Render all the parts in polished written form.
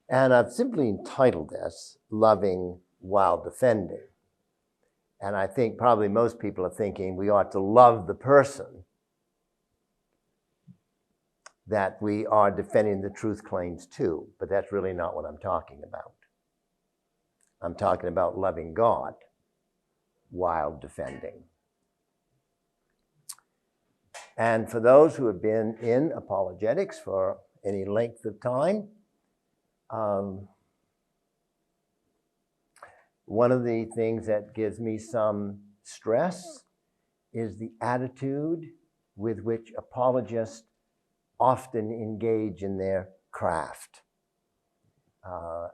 And I've simply entitled this, Loving While Defending. And I think probably most people are thinking we ought to love the person that we are defending the truth claims to, but that's really not what I'm talking about. I'm talking about loving God while defending. And for those who have been in apologetics for any length of time, one of the things that gives me some stress is the attitude with which apologists often engage in their craft.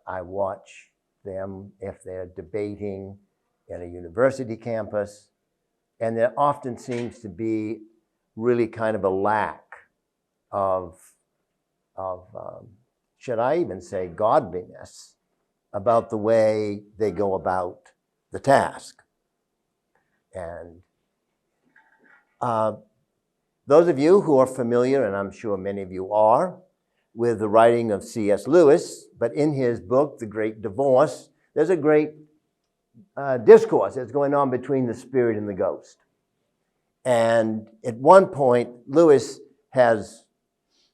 I watch them if they're debating in a university campus, and there often seems to be really kind of a lack of should I even say godliness about the way they go about the task. And those of you who are familiar, and I'm sure many of you are, with the writing of C.S. Lewis, but in his book, The Great Divorce, there's a great discourse that's going on between the spirit and the ghost. And at one point, Lewis has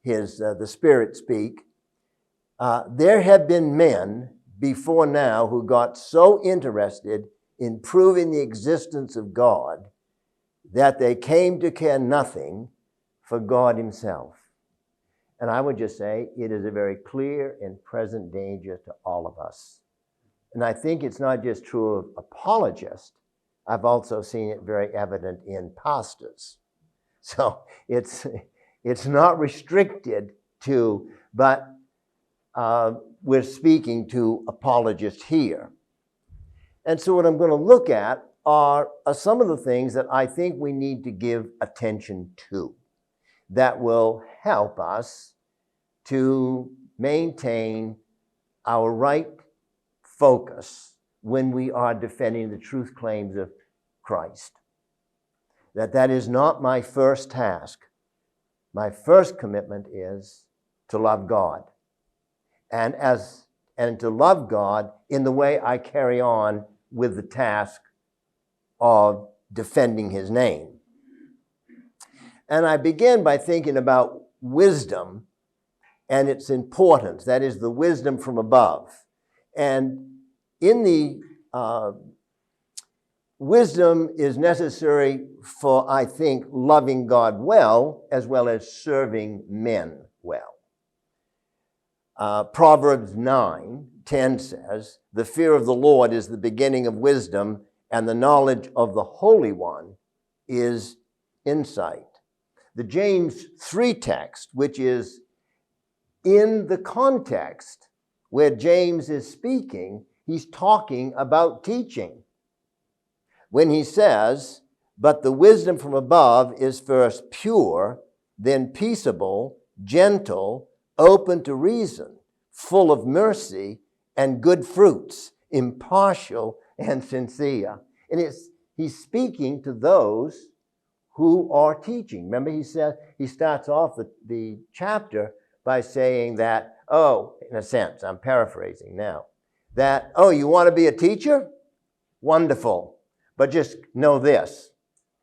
the spirit speak. There have been men before now who got so interested in proving the existence of God that they came to care nothing for God himself. And I would just say it is a very clear and present danger to all of us. And I think it's not just true of apologists. I've also seen it very evident in pastors. So it's not restricted to, but we're speaking to apologists here. And so what I'm going to look at are some of the things that I think we need to give attention to that will help us to maintain our right focus when we are defending the truth claims of Christ. That is not my first task. My first commitment is to love God. And to love God in the way I carry on with the task of defending his name. And I begin by thinking about wisdom and its importance. That is the wisdom from above. And in the wisdom is necessary for, I think, loving God well as serving men well. Proverbs 9:10 says, "The fear of the Lord is the beginning of wisdom, and the knowledge of the Holy One is insight." The James 3 text, which is in the context where James is speaking, he's talking about teaching. When he says, "But the wisdom from above is first pure, then peaceable, gentle, open to reason, full of mercy and good fruits, impartial and sincere." And he's speaking to those who are teaching. Remember, he starts off the chapter by saying that, in a sense, I'm paraphrasing now, that, you want to be a teacher? Wonderful. But just know this,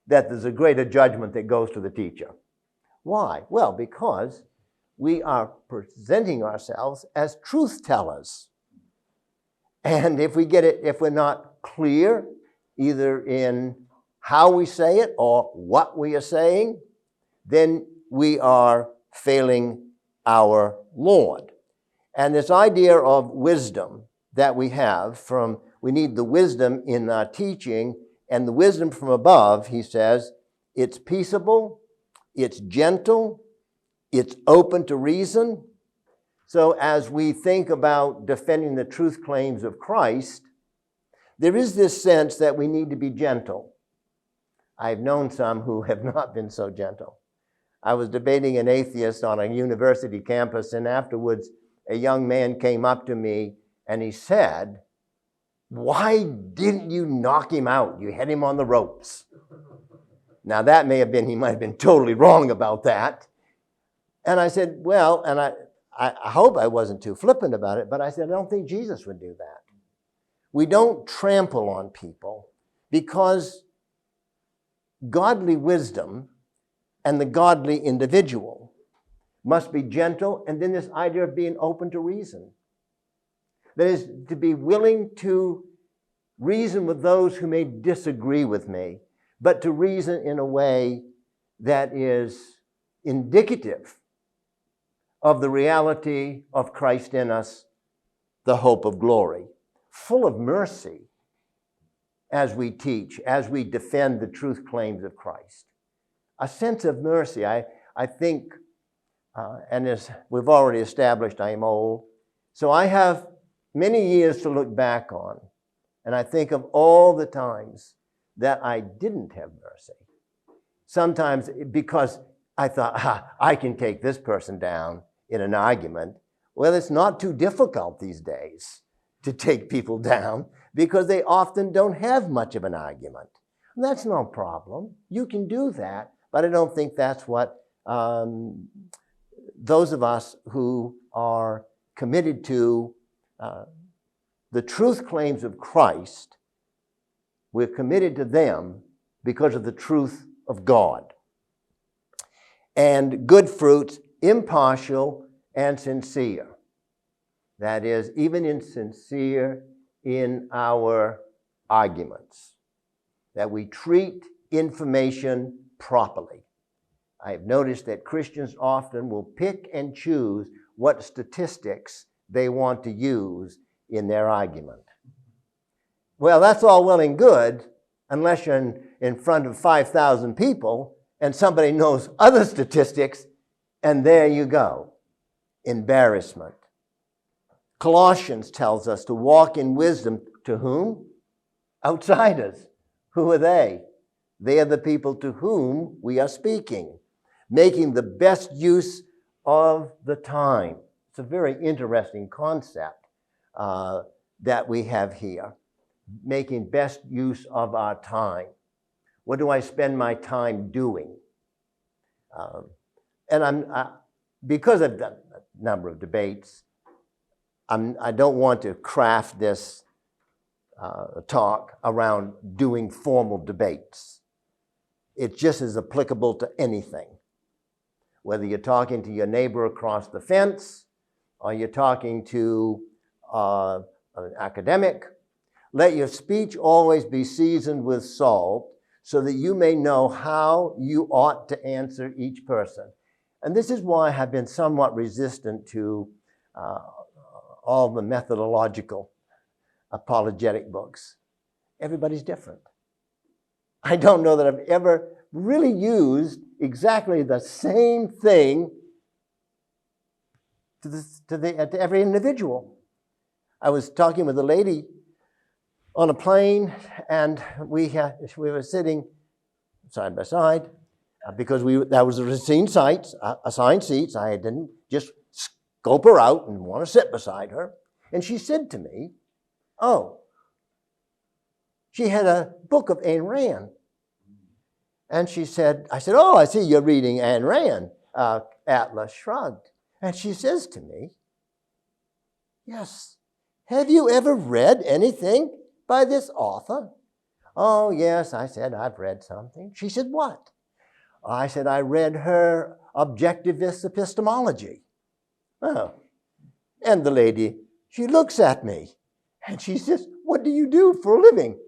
that there's a greater judgment that goes to the teacher. Why? Well, because we are presenting ourselves as truth tellers. And if we're not clear, either in how we say it or what we are saying, then we are failing our Lord. And this idea of wisdom that we have we need the wisdom in our teaching, and the wisdom from above, he says, it's peaceable, it's gentle, it's open to reason. So as we think about defending the truth claims of Christ, there is this sense that we need to be gentle. I've known some who have not been so gentle. I was debating an atheist on a university campus, and afterwards a young man came up to me and he said, "Why didn't you knock him out? You had him on the ropes." Now that he might have been totally wrong about that. And I said, well, and I hope I wasn't too flippant about it, but I said, I don't think Jesus would do that. We don't trample on people because godly wisdom and the godly individual must be gentle, and then this idea of being open to reason. That is, to be willing to reason with those who may disagree with me, but to reason in a way that is indicative of the reality of Christ in us, the hope of glory, full of mercy as we teach, as we defend the truth claims of Christ. A sense of mercy, I think, and as we've already established, I am old, so I have many years to look back on, and I think of all the times that I didn't have mercy. Sometimes because I thought, I can take this person down in an argument. Well, it's not too difficult these days to take people down because they often don't have much of an argument. And that's no problem. You can do that, but I don't think that's what those of us who are committed to the truth claims of Christ, we're committed to them because of the truth of God. And good fruits, impartial and sincere. That is, even insincere in our arguments. That we treat information properly. I have noticed that Christians often will pick and choose what statistics they want to use in their argument. Well, that's all well and good unless you're in front of 5,000 people and somebody knows other statistics, and there you go. Embarrassment. Colossians tells us to walk in wisdom to whom? Outsiders. Who are they? They are the people to whom we are speaking, making the best use of the time. It's a very interesting concept that we have here, making best use of our time. What do I spend my time doing? Because I've done a number of debates, I don't want to craft this talk around doing formal debates. It just is applicable to anything. Whether you're talking to your neighbor across the fence or you're talking to an academic, let your speech always be seasoned with salt so that you may know how you ought to answer each person. And this is why I have been somewhat resistant to all the methodological apologetic books. Everybody's different. I don't know that I've ever really used exactly the same thing to every individual. I was talking with a lady on a plane, and we were sitting side by side because that was assigned seats. I didn't just scope her out and want to sit beside her. And she said to me, "Oh," she had a book of Ayn Rand. And I said, "Oh, I see you're reading Ayn Rand." Atlas shrugged. And she says to me, "Yes, have you ever read anything by this author?" "Oh, yes," I said, "I've read something." She said, "What?" I said, "I read her Objectivist Epistemology." Oh. And the lady, she looks at me and she says, "What do you do for a living?"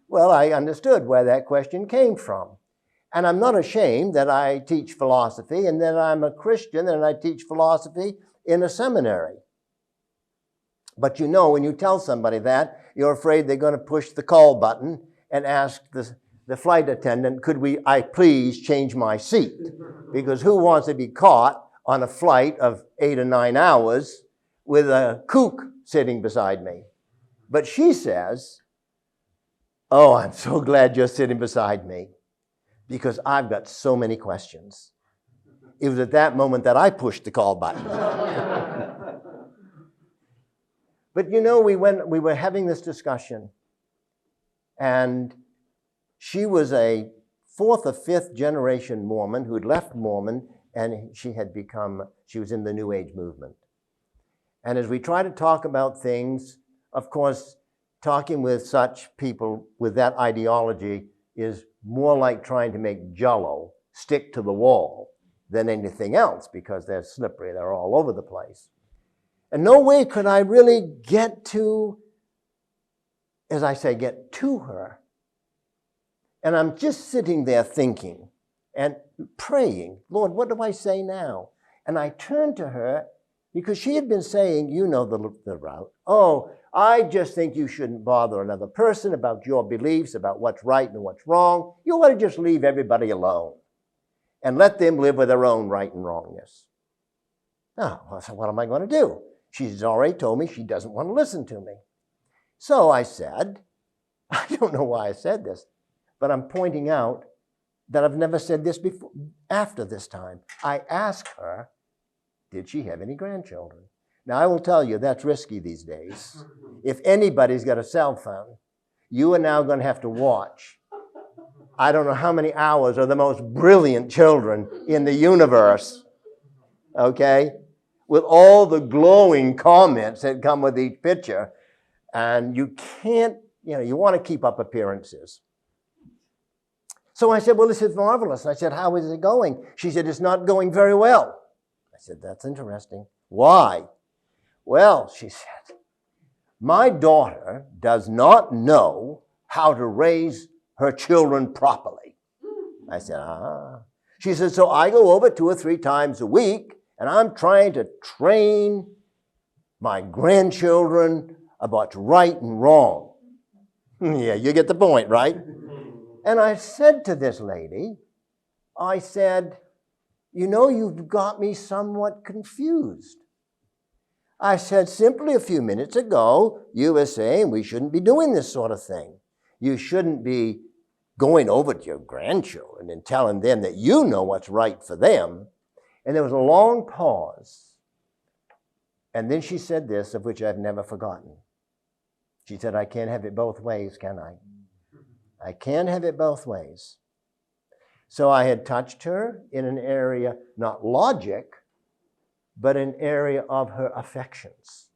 Well, I understood where that question came from. And I'm not ashamed that I teach philosophy and that I'm a Christian and I teach philosophy in a seminary. But you know, when you tell somebody that, you're afraid they're going to push the call button and ask the flight attendant, "Could I please change my seat?" Because who wants to be caught on a flight of 8 or 9 hours with a kook sitting beside me? But she says, "Oh, I'm so glad you're sitting beside me because I've got so many questions." It was at that moment that I pushed the call button. But you know, we were having this discussion, and she was a 4th or 5th generation Mormon who had left Mormon and she was in the New Age movement. And as we try to talk about things, of course, talking with such people with that ideology is more like trying to make Jell-O stick to the wall than anything else, because they're slippery, they're all over the place. And no way could I really get to, as I say, get to her. And I'm just sitting there thinking and praying, Lord, what do I say now? And I turned to her because she had been saying, you know the route. Oh, I just think you shouldn't bother another person about your beliefs, about what's right and what's wrong. You ought to just leave everybody alone and let them live with their own right and wrongness. Oh, so what am I going to do? She's already told me she doesn't want to listen to me. So I said, I don't know why I said this, but I'm pointing out that I've never said this before. After this time, I asked her, did she have any grandchildren? Now, I will tell you, that's risky these days. If anybody's got a cell phone, you are now going to have to watch, I don't know how many hours of the most brilliant children in the universe, okay, with all the glowing comments that come with each picture. And you can't, you want to keep up appearances. So I said, well, this is marvelous. I said, how is it going? She said, it's not going very well. I said, that's interesting. Why? Well, she said, my daughter does not know how to raise her children properly. I said, She said, so I go over 2 or 3 times a week, and I'm trying to train my grandchildren about right and wrong. Yeah, you get the point, right? And I said to this lady, I said, you've got me somewhat confused. I said, simply a few minutes ago, you were saying we shouldn't be doing this sort of thing. You shouldn't be going over to your grandchildren and telling them that you know what's right for them. And there was a long pause. And then she said this, of which I've never forgotten. She said, I can't have it both ways, can I? I can't have it both ways. So I had touched her in an area, not logic, but an area of her affections.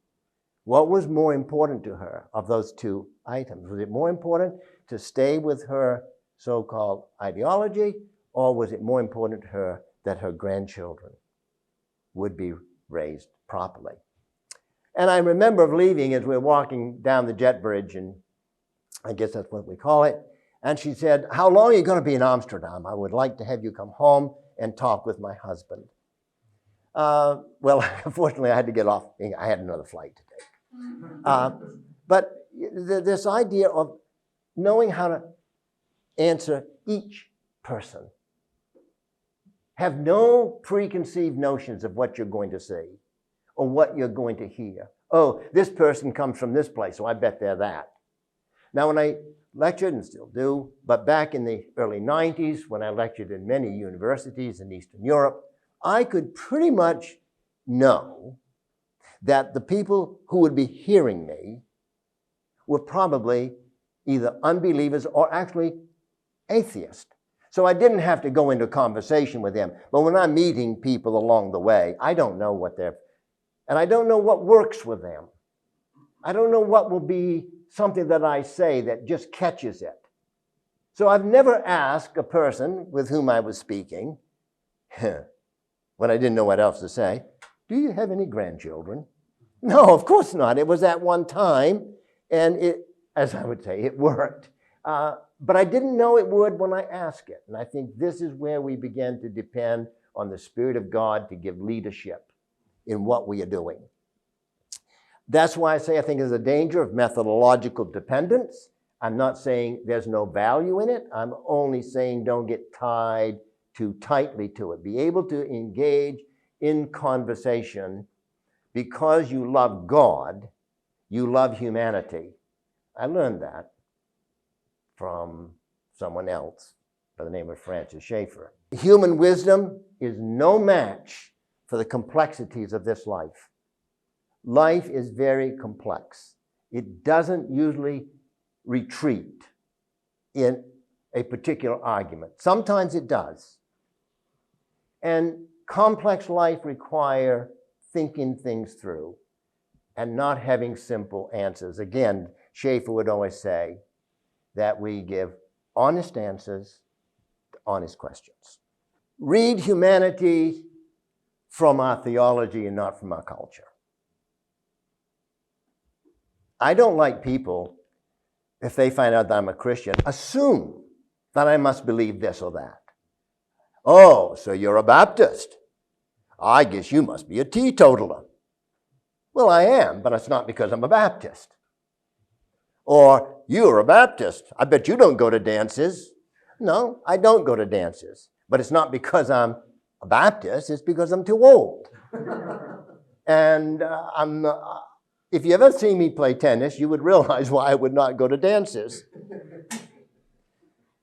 What was more important to her of those 2 items? Was it more important to stay with her so-called ideology, or was it more important to her that her grandchildren would be raised properly? And I remember leaving as we were walking down the jet bridge, and I guess that's what we call it. And she said, how long are you going to be in Amsterdam? I would like to have you come home and talk with my husband. Well, unfortunately, I had to get off. I had another flight to take. But this idea of knowing how to answer each person. Have no preconceived notions of what you're going to say or what you're going to hear. Oh, this person comes from this place, so I bet they're that. Now, when I lectured, and still do, but back in the early 90s, when I lectured in many universities in Eastern Europe, I could pretty much know that the people who would be hearing me were probably either unbelievers or actually atheists. So I didn't have to go into conversation with them. But when I'm meeting people along the way, I don't know what they're, and I don't know what works with them. I don't know what will be something that I say that just catches it. So I've never asked a person with whom I was speaking, when I didn't know what else to say, do you have any grandchildren? No, of course not. It was at one time, and it, as I would say, it worked. But I didn't know it would when I asked it. And I think this is where we begin to depend on the Spirit of God to give leadership in what we are doing. That's why I say I think there's a danger of methodological dependence. I'm not saying there's no value in it. I'm only saying don't get tied too tightly to it. Be able to engage in conversation because you love God, you love humanity. I learned that from someone else by the name of Francis Schaeffer. Human wisdom is no match for the complexities of this life. Life is very complex. It doesn't usually retreat in a particular argument. Sometimes it does. And complex life require thinking things through and not having simple answers. Again, Schaeffer would always say that we give honest answers to honest questions. Read humanity from our theology and not from our culture. I don't like people, if they find out that I'm a Christian, assume that I must believe this or that. Oh, so you're a Baptist. I guess you must be a teetotaler. Well, I am, but it's not because I'm a Baptist. Or, you're a Baptist. I bet you don't go to dances. No, I don't go to dances. But it's not because I'm a Baptist, it's because I'm too old. And if you ever see me play tennis, you would realize why I would not go to dances.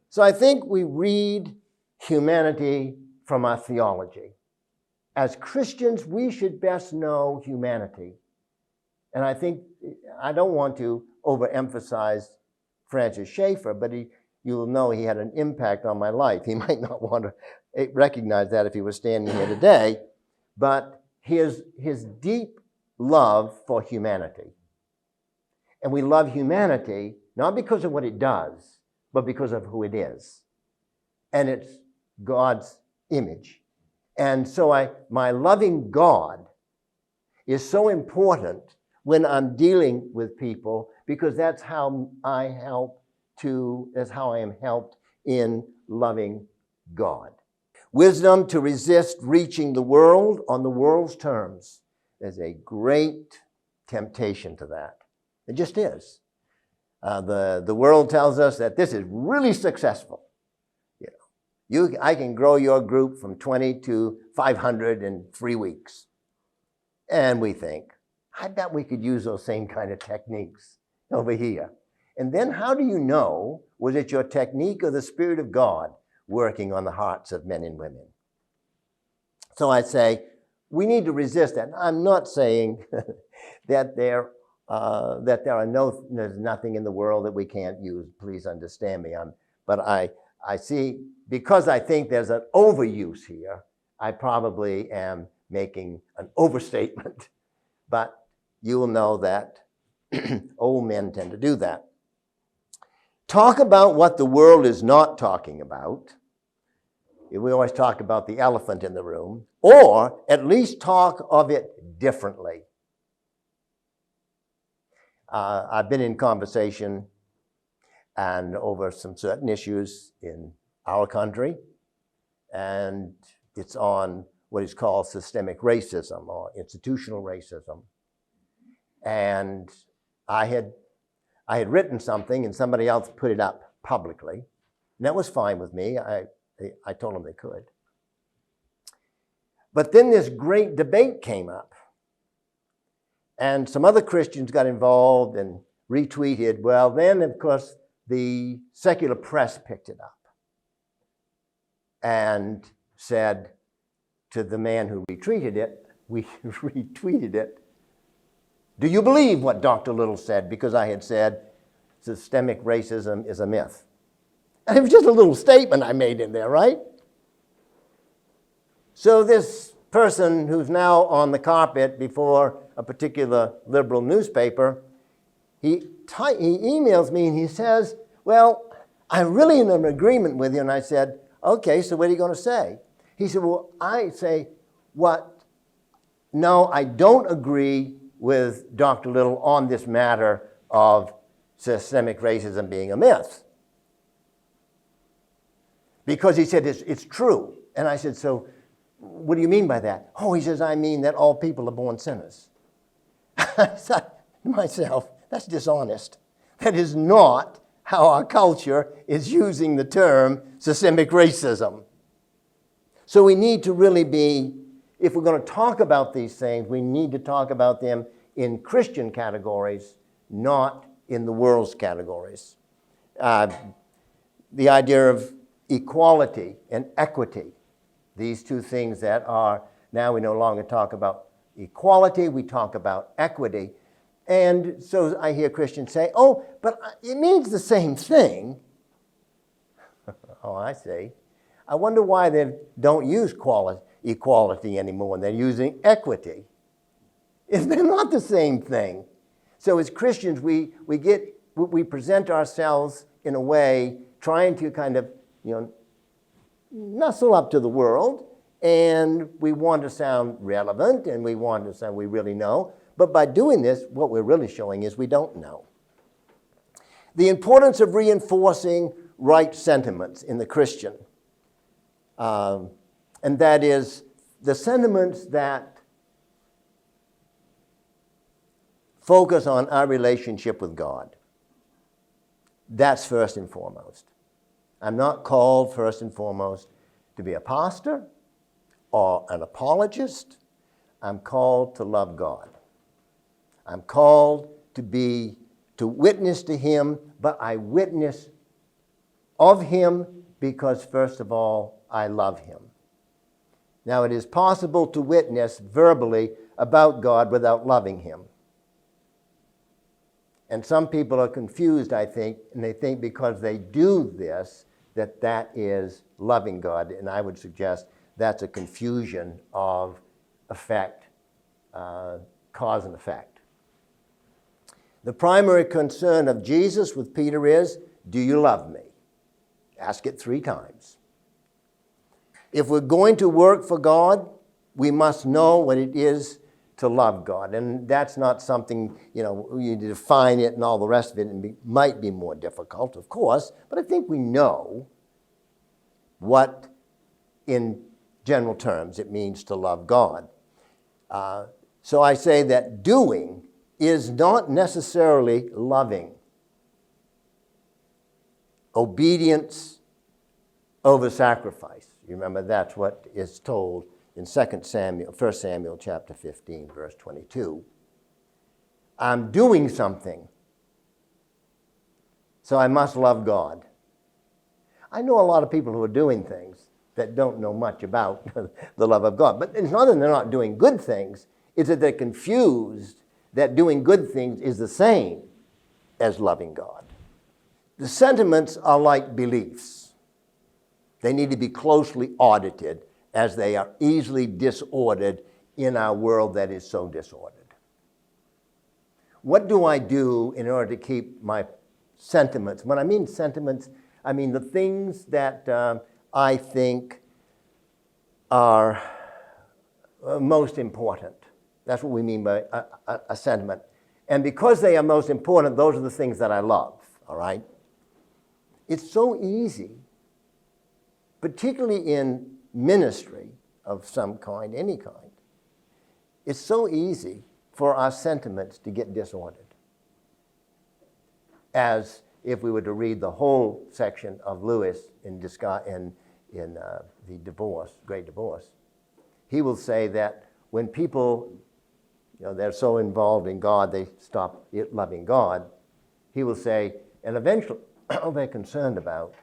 So I think we read humanity from our theology. As Christians, we should best know humanity. And I think, I don't want to overemphasize Francis Schaeffer, but you'll know he had an impact on my life. He might not want to recognize that if he was standing here today, but his deep love for humanity. And we love humanity not because of what it does, but because of who it is. And it's God's image. And so my loving God is so important when I'm dealing with people, because that's how I am helped in loving God. Wisdom to resist reaching the world on the world's terms. There's a great temptation to that. It just is. The world tells us that this is really successful. I can grow your group from 20 to 500 in 3 weeks. And we think, I bet we could use those same kind of techniques over here. And then how do you know, was it your technique or the Spirit of God working on the hearts of men and women? So I say, we need to resist that. I'm not saying that there's nothing in the world that we can't use. Please understand me. But I see, because I think there's an overuse here, I probably am making an overstatement. But you will know that old men tend to do that. Talk about what the world is not talking about. We always talk about the elephant in the room, or at least talk of it differently. I've been in conversation and over some certain issues in our country, and it's on what is called systemic racism or institutional racism. And I had written something and somebody else put it up publicly, and that was fine with me. I told them they could. But then this great debate came up, and some other Christians got involved and retweeted. Well, then, of course, the secular press picked it up and said to the man who retweeted it, do you believe what Dr. Little said? Because I had said systemic racism is a myth. And it was just a little statement I made in there, right? So this person who's now on the carpet before a particular liberal newspaper, he emails me and he says, well, I'm really in an agreement with you. And I said, okay, so what are you going to say? He said, well, I say, what? No, I don't agree with Dr. Little on this matter of systemic racism being a myth. Because he said it's true. And I said, so what do you mean by that? Oh, he says, I mean that all people are born sinners. I thought to myself, that's dishonest. That is not how our culture is using the term systemic racism. So we need to really be, if we're going to talk about these things, we need to talk about them in Christian categories, not in the world's categories. The idea of equality and equity, these two things that are, now we no longer talk about equality, we talk about equity. And so I hear Christians say, oh, but it means the same thing. Oh, I see. I wonder why they don't use equality anymore, and they're using equity. They're not the same thing. So as Christians, we present ourselves in a way trying to kind of, nuzzle up to the world, and we want to sound relevant, and we want to sound we really know. But by doing this, what we're really showing is we don't know. The importance of reinforcing right sentiments in the Christian, and that is the sentiments that focus on our relationship with God. That's first and foremost. I'm not called first and foremost to be a pastor or an apologist. I'm called to love God. I'm called to witness to Him, but I witness of Him because, first of all, I love Him. Now, it is possible to witness verbally about God without loving Him. And some people are confused, I think, and they think because they do this, that is loving God. And I would suggest that's a confusion of effect, cause and effect. The primary concern of Jesus with Peter is, do you love me? Ask it 3 times. If we're going to work for God, we must know what it is to love God. And that's not something, you define it and all the rest of it, and it might be more difficult, of course, but I think we know what, in general terms, it means to love God. So I say that doing is not necessarily loving. Obedience over sacrifice. You remember that's what is told in 1 Samuel chapter 15, verse 22. I'm doing something, so I must love God. I know a lot of people who are doing things that don't know much about the love of God. But it's not that they're not doing good things, it's that they're confused that doing good things is the same as loving God. The sentiments are like beliefs. They need to be closely audited, as they are easily disordered in our world that is so disordered. What do I do in order to keep my sentiments? When I mean sentiments, I mean the things that I think are most important. That's what we mean by a sentiment. And because they are most important, those are the things that I love, all right? It's so easy, particularly in ministry of some kind, any kind, it's so easy for our sentiments to get disordered. As if we were to read the whole section of Lewis in the divorce, Great Divorce, he will say that when people, they're so involved in God, they stop loving God. He will say, and eventually all they're concerned about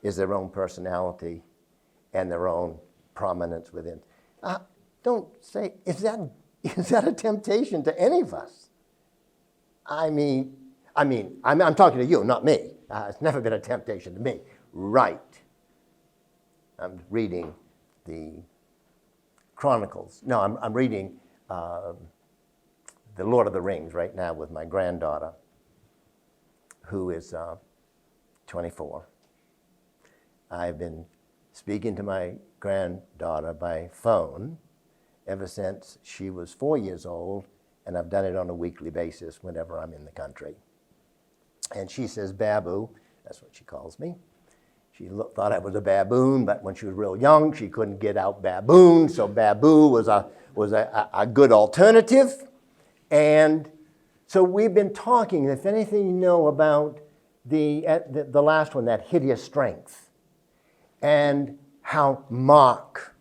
is their own personality and their own prominence within. Don't say, is that a temptation to any of us? I'm talking to you, not me. It's never been a temptation to me. Right. I'm reading the Chronicles. No, I'm reading The Lord of the Rings right now with my granddaughter, who is 24. I've been speaking to my granddaughter by phone ever since she was 4 years old, and I've done it on a weekly basis whenever I'm in the country. And she says, Babu, that's what she calls me. She thought I was a baboon, but when she was real young, she couldn't get out baboon, so Babu was a good alternative. And so we've been talking, if anything you know about the last one, that hideous strength, and how Mark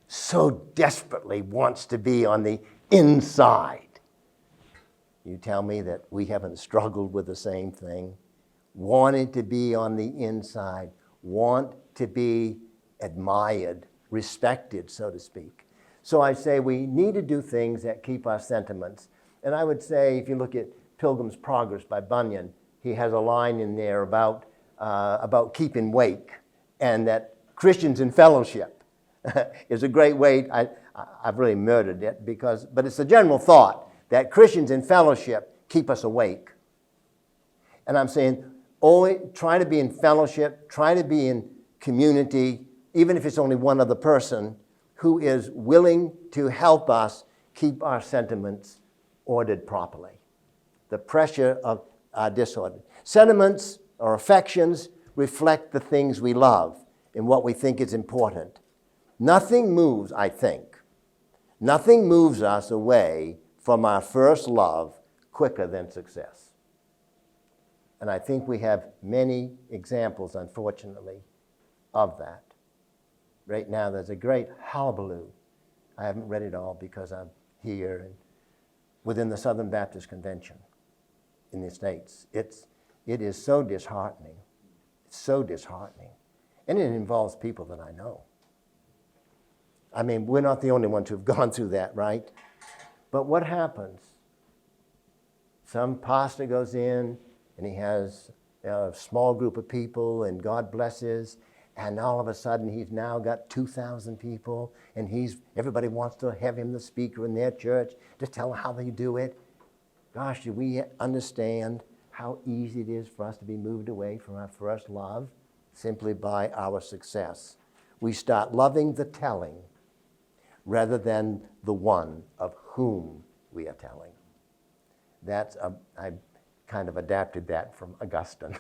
so desperately wants to be on the inside. You tell me that we haven't struggled with the same thing? Wanted to be on the inside, want to be admired, respected, so to speak. So I say we need to do things that keep our sentiments. And I would say, if you look at Pilgrim's Progress by Bunyan, he has a line in there about keeping wake, and that Christians in fellowship, is a great way. I've really murdered it but it's a general thought that Christians in fellowship keep us awake. And I'm saying, always try to be in fellowship, try to be in community, even if it's only one other person who is willing to help us keep our sentiments ordered properly. The pressure of our disorder. Sentiments or affections reflect the things we love and what we think is important. Nothing moves, I think, nothing moves us away from our first love quicker than success. And I think we have many examples, unfortunately, of that. Right now, there's a great hullabaloo. I haven't read it all because I'm here and within the Southern Baptist Convention in the States. It is so disheartening. It's so disheartening. And it involves people that I know. I mean, we're not the only ones who've gone through that, right? But what happens? Some pastor goes in and he has a small group of people and God blesses, and all of a sudden he's now got 2,000 people and everybody wants to have him the speaker in their church to tell how they do it. Gosh, do we understand how easy it is for us to be moved away from our first love simply by our success? We start loving the telling rather than the one of whom we are telling. I kind of adapted that from Augustine.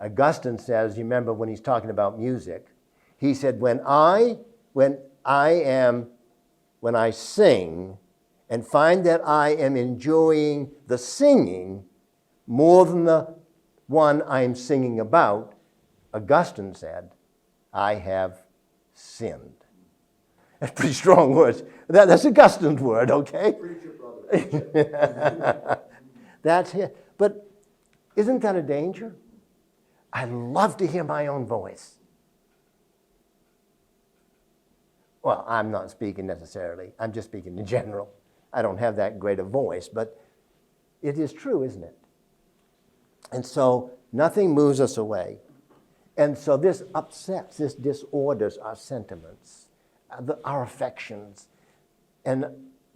Augustine says, you remember when he's talking about music, he said, when I sing and find that I am enjoying the singing more than the one I'm singing about, Augustine said, I have sinned. That's pretty strong words. That's Augustine's word, okay? Preacher, brother. That's it. But isn't that a danger? I love to hear my own voice. Well, I'm not speaking necessarily. I'm just speaking in general. I don't have that great a voice, but it is true, isn't it? And so nothing moves us away. And so this upsets, this disorders our sentiments, our affections, and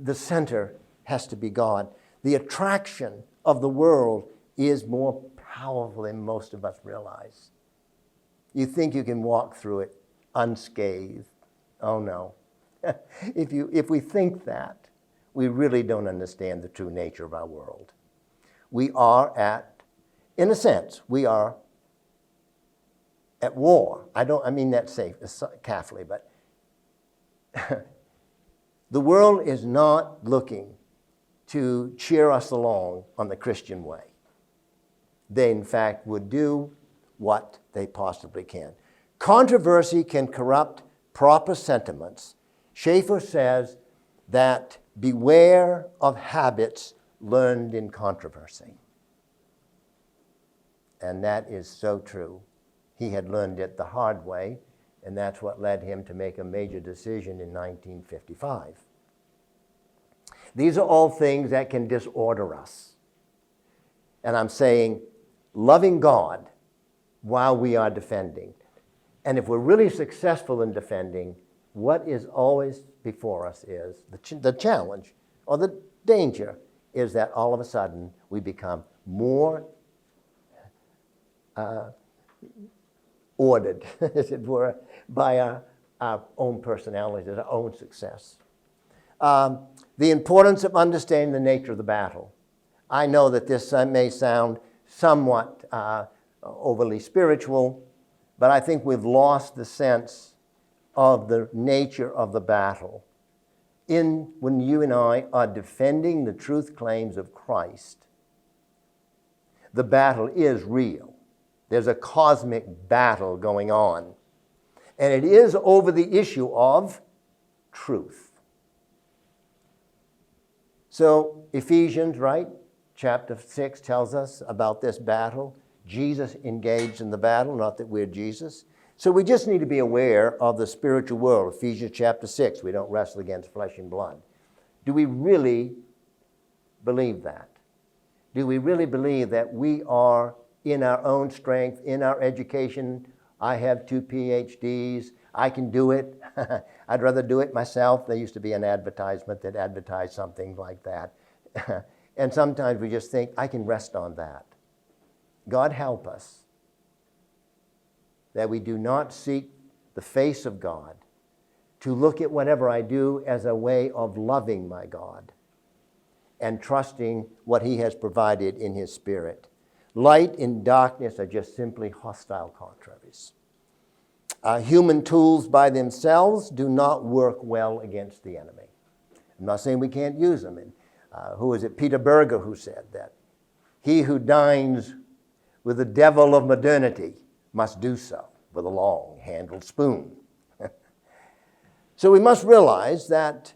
the center has to be God. The attraction of the world is more powerful than most of us realize. You think you can walk through it unscathed. Oh no. If we think that, we really don't understand the true nature of our world. We are in a sense, we are at war. I mean that carefully, but the world is not looking to cheer us along on the Christian way. They, in fact, would do what they possibly can. Controversy can corrupt proper sentiments. Schaeffer says that beware of habits learned in controversy. And that is so true. He had learned it the hard way, and that's what led him to make a major decision in 1955. These are all things that can disorder us. And I'm saying, loving God while we are defending. And if we're really successful in defending, what is always before us is the challenge or the danger is that all of a sudden we become more ordered, as it were, by our own personalities, our own success. The importance of understanding the nature of the battle. I know that this may sound somewhat overly spiritual, but I think we've lost the sense of the nature of the battle. When you and I are defending the truth claims of Christ, the battle is real. There's a cosmic battle going on. And it is over the issue of truth. So Ephesians, right? Chapter 6 tells us about this battle. Jesus engaged in the battle, not that we're Jesus. So we just need to be aware of the spiritual world. Ephesians chapter 6, we don't wrestle against flesh and blood. Do we really believe that? Do we really believe that we are in our own strength, in our education? I have 2 PhDs. I can do it. I'd rather do it myself. There used to be an advertisement that advertised something like that. And sometimes we just think, I can rest on that. God help us that we do not seek the face of God, to look at whatever I do as a way of loving my God and trusting what he has provided in his Spirit. Light and darkness are just simply hostile contraries. Human tools by themselves do not work well against the enemy. I'm not saying we can't use them. And, who is it? Peter Berger who said that he who dines with the devil of modernity must do so with a long-handled spoon. So we must realize that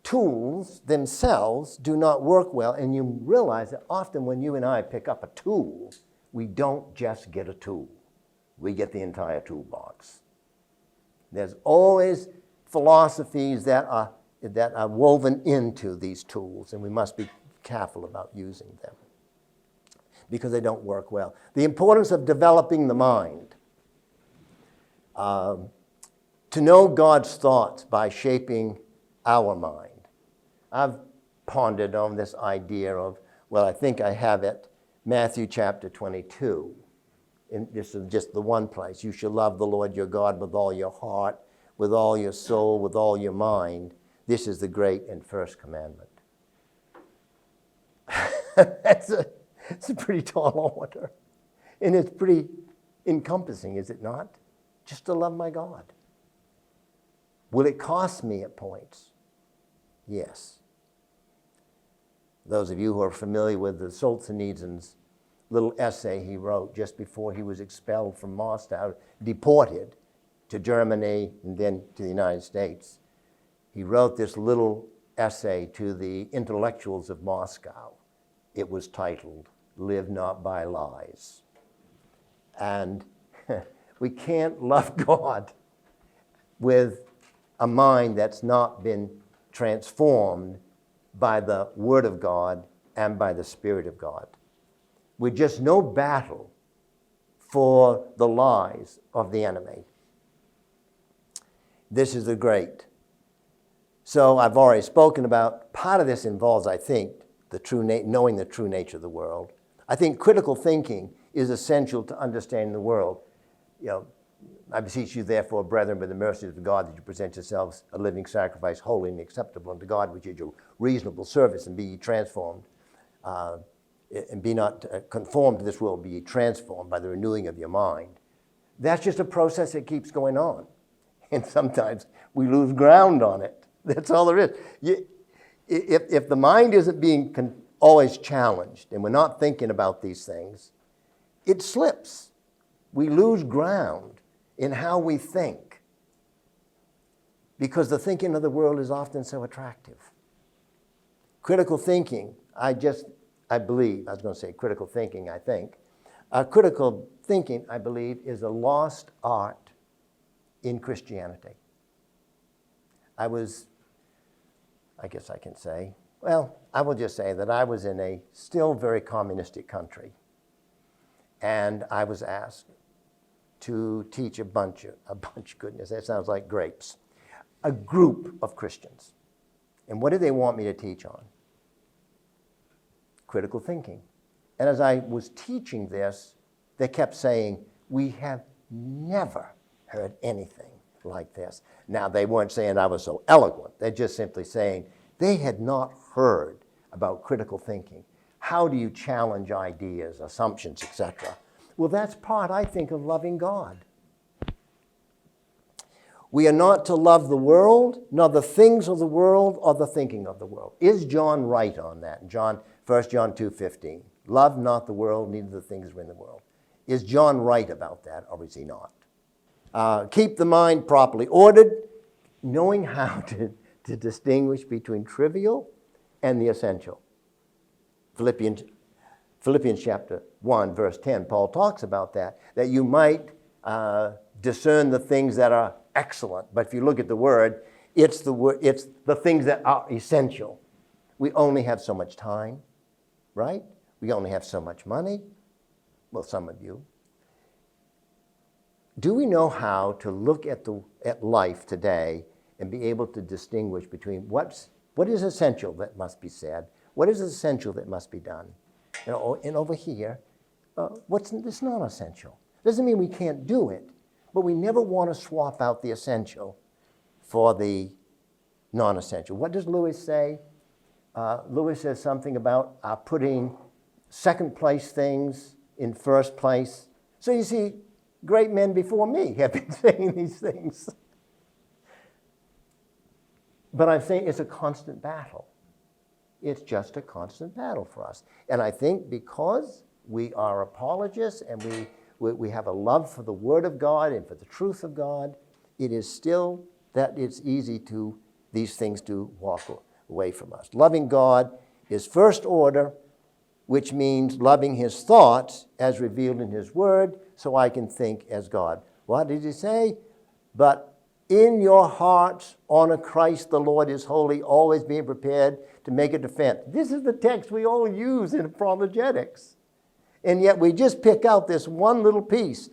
tools themselves do not work well, and you realize that often when you and I pick up a tool, we don't just get a tool. We get the entire toolbox. There's always philosophies that are woven into these tools, and we must be careful about using them because they don't work well. The importance of developing the mind. To know God's thoughts by shaping our mind. I've pondered on this idea of, well, I think I have it, Matthew chapter 22. And this is just the one place. You shall love the Lord your God with all your heart, with all your soul, with all your mind. This is the great and first commandment. It's a pretty tall order. And it's pretty encompassing, is it not? Just to love my God. Will it cost me at points? Yes. Those of you who are familiar with the Solzhenitsyn's little essay he wrote just before he was expelled from Moscow, deported to Germany and then to the United States, he wrote this little essay to the intellectuals of Moscow. It was titled, "Live Not by Lies." And we can't love God with a mind that's not been transformed by the Word of God and by the Spirit of God. With just no battle for the lies of the enemy. This is the great. So I've already spoken about, part of this involves, I think, knowing the true nature of the world. I think critical thinking is essential to understanding the world. You know, I beseech you, therefore, brethren, by the mercies of God, that you present yourselves a living sacrifice, holy and acceptable unto God, which is your reasonable service, and be ye transformed, and be not conformed to this world, be ye transformed by the renewing of your mind. That's just a process that keeps going on. And sometimes we lose ground on it. That's all there is. If the mind isn't being always challenged, and we're not thinking about these things, it slips. We lose ground in how we think, because the thinking of the world is often so attractive. Critical thinking, I believe, I was going to say critical thinking, I think. Critical thinking, I believe, is a lost art in Christianity. I guess I can say, well, I will just say that I was in a still very communistic country, and I was asked to teach a bunch, goodness, that sounds like grapes, a group of Christians. And what did they want me to teach on? Critical thinking. And as I was teaching this, they kept saying, we have never heard anything like this. Now, they weren't saying I was so eloquent. They're just simply saying they had not heard about critical thinking. How do you challenge ideas, assumptions, etc.? Well, that's part, I think, of loving God. We are not to love the world, nor the things of the world, or the thinking of the world. Is John right on that? 1 John 2:15. Love not the world, neither the things that are in the world. Is John right about that, or is he not? Keep the mind properly ordered, knowing how to distinguish between trivial and the essential. Philippians chapter 1, verse 10, Paul talks about that you might discern the things that are excellent. But if you look at the word, it's the things that are essential. We only have so much time, right? We only have so much money. Well, some of you. do we know how to look at life today and be able to distinguish between what is essential that must be said, what is essential that must be done, and over here, what's not essential? Doesn't mean we can't do it, but we never want to swap out the essential for the non-essential. What does Lewis say? Lewis says something about putting second place things in first place. So you see, great men before me have been saying these things. But I'm saying it's a constant battle. It's just a constant battle for us. And I think because we are apologists and we have a love for the Word of God and for the truth of God, it is still that it's easy to these things to walk away from us. Loving God is first order, which means loving His thoughts as revealed in His Word, so I can think as God. What did He say? But in your hearts, honor Christ the Lord is holy, always being prepared to make a defense. This is the text we all use in apologetics. And yet we just pick out this one little piece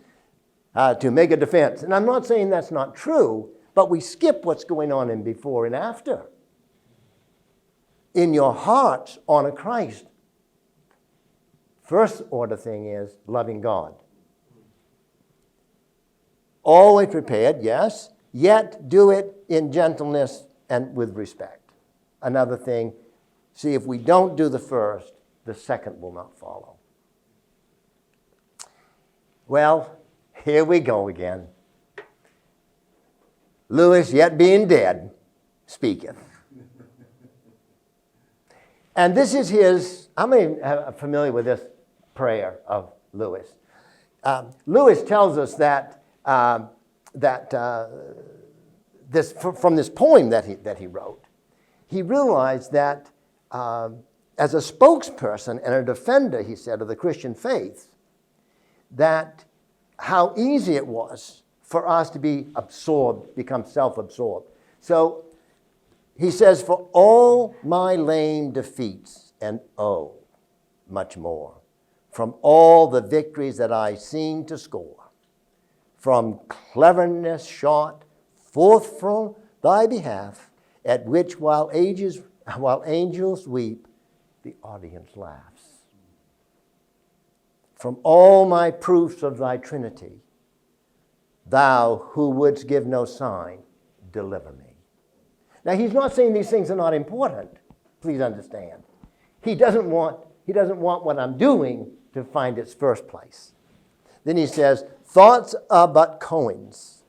to make a defense. And I'm not saying that's not true, but we skip what's going on in before and after. In your hearts, honor Christ. First order thing is loving God. Always prepared, yes, yet do it in gentleness and with respect. Another thing, see, if we don't do the first, the second will not follow. Well, here we go again. Lewis, yet being dead, speaketh. And this is his, how many are familiar with this prayer of Lewis? Lewis tells us that from this poem that he wrote, he realized that as a spokesperson and a defender, he said, of the Christian faith, that how easy it was for us to be absorbed, become self-absorbed. So he says, for all my lame defeats, and oh, much more, from all the victories that I seem to score, from cleverness shot forth from thy behalf, at which while angels weep, the audience laughs. From all my proofs of thy Trinity, thou who wouldst give no sign, deliver me. Now he's not saying these things are not important. Please understand. He doesn't want what I'm doing to find its first place. Then he says, thoughts are but coins.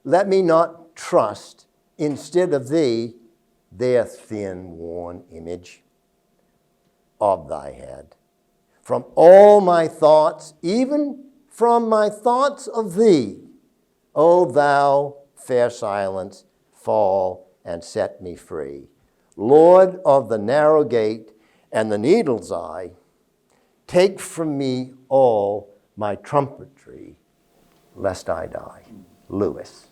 Let me not trust instead of thee their thin, worn image of thy head. From all my thoughts, even from my thoughts of thee, O thou fair silence, fall and set me free. Lord of the narrow gate and the needle's eye, take from me all my trumpetry, lest I die. Lewis.